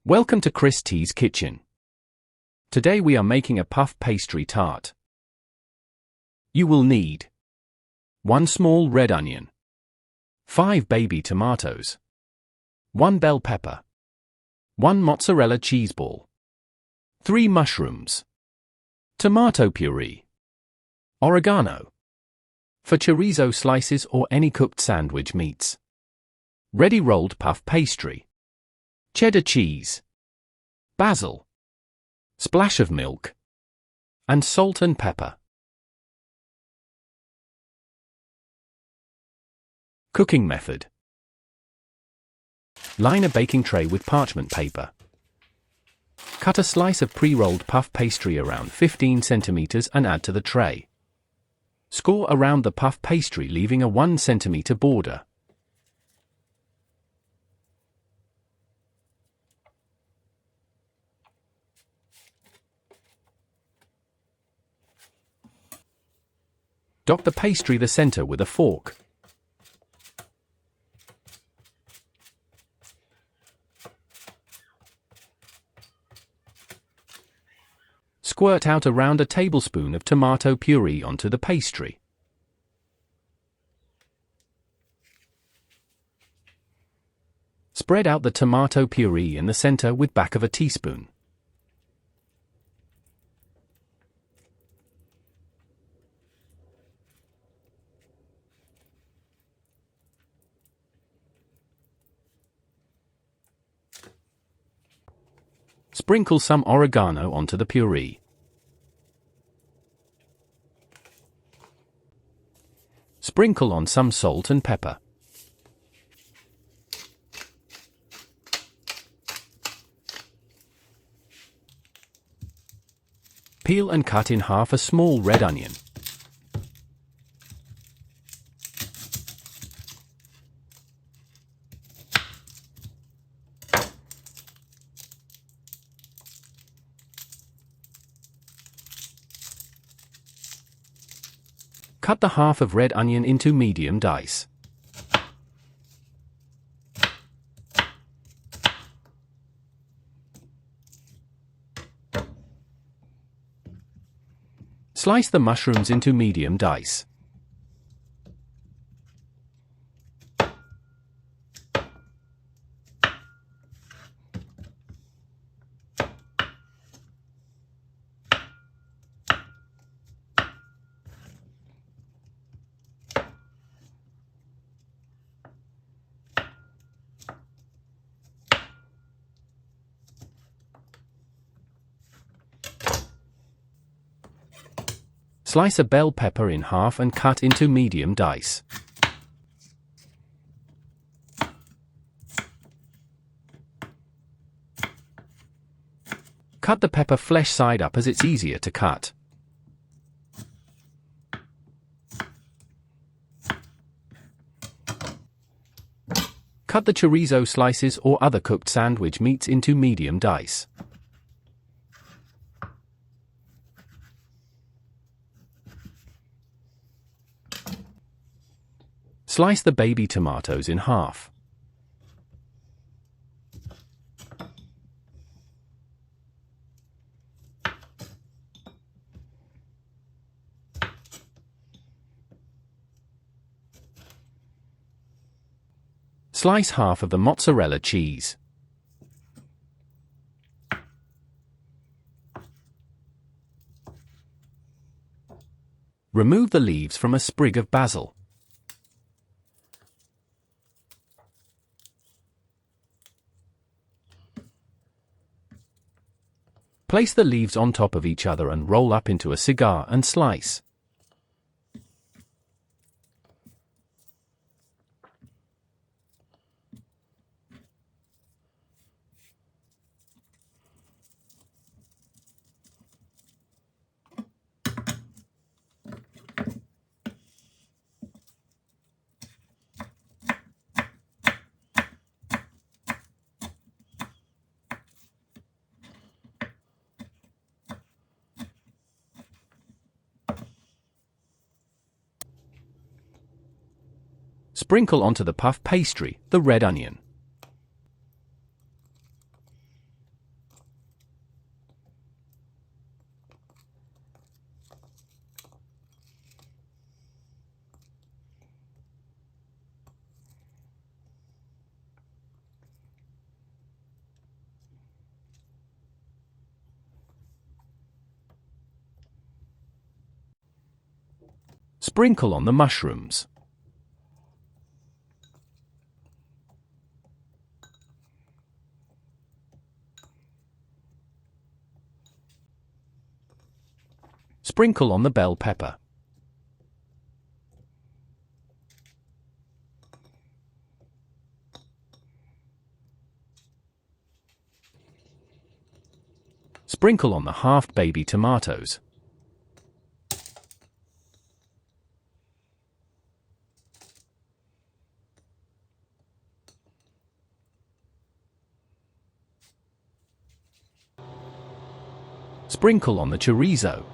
Welcome to Chris T's Kitchen. Today we are making a puff pastry tart. You will need 1 small red onion, 5 baby tomatoes, 1 bell pepper, 1 mozzarella cheese ball, 3 mushrooms, tomato puree, oregano for chorizo slices or any cooked sandwich meats, ready rolled puff pastry, cheddar cheese, basil, splash of milk, and salt and pepper. Cooking method. Line a baking tray with parchment paper. Cut a slice of pre-rolled puff pastry around 15 cm and add to the tray. Score around the puff pastry, leaving a 1 cm border. Dot the pastry the center with a fork. Squirt out around a tablespoon of tomato puree onto the pastry. Spread out the tomato puree in the center with back of a teaspoon. Sprinkle some oregano onto the puree. Sprinkle on some salt and pepper. Peel and cut in half a small red onion. Cut the half of red onion into medium dice. Slice the mushrooms into medium dice. Slice a bell pepper in half and cut into medium dice. Cut the pepper flesh side up as it's easier to cut. Cut the chorizo slices or other cooked sandwich meats into medium dice. Slice the baby tomatoes in half. Slice half of the mozzarella cheese. Remove the leaves from a sprig of basil. Place the leaves on top of each other and roll up into a cigar and slice. Sprinkle onto the puff pastry the red onion. Sprinkle on the mushrooms. Sprinkle on the bell pepper. Sprinkle on the halved baby tomatoes. Sprinkle on the chorizo.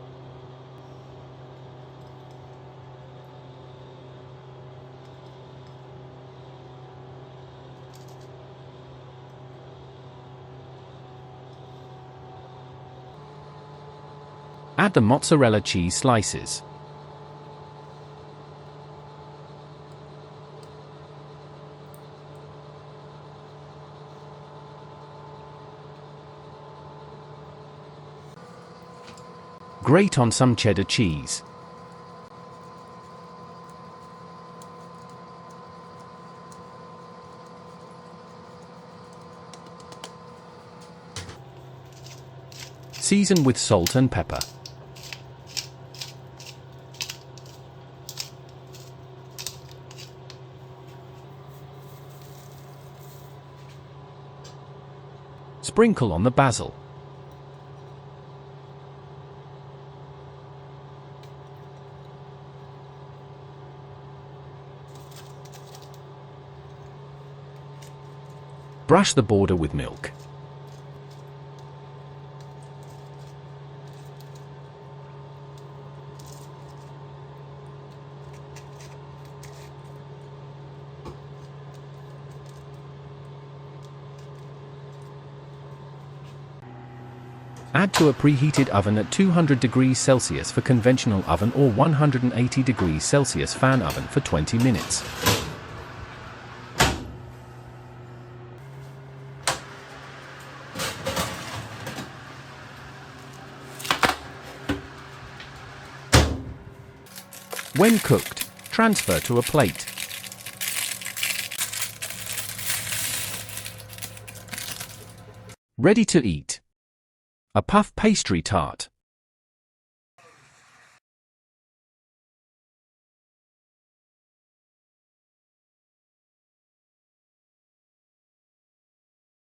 Add the mozzarella cheese slices. Grate on some cheddar cheese. Season with salt and pepper. Sprinkle on the basil. Brush the border with milk. Add to a preheated oven at 200 degrees Celsius for conventional oven or 180 degrees Celsius fan oven for 20 minutes. When cooked, transfer to a plate. Ready to eat. A puff pastry tart.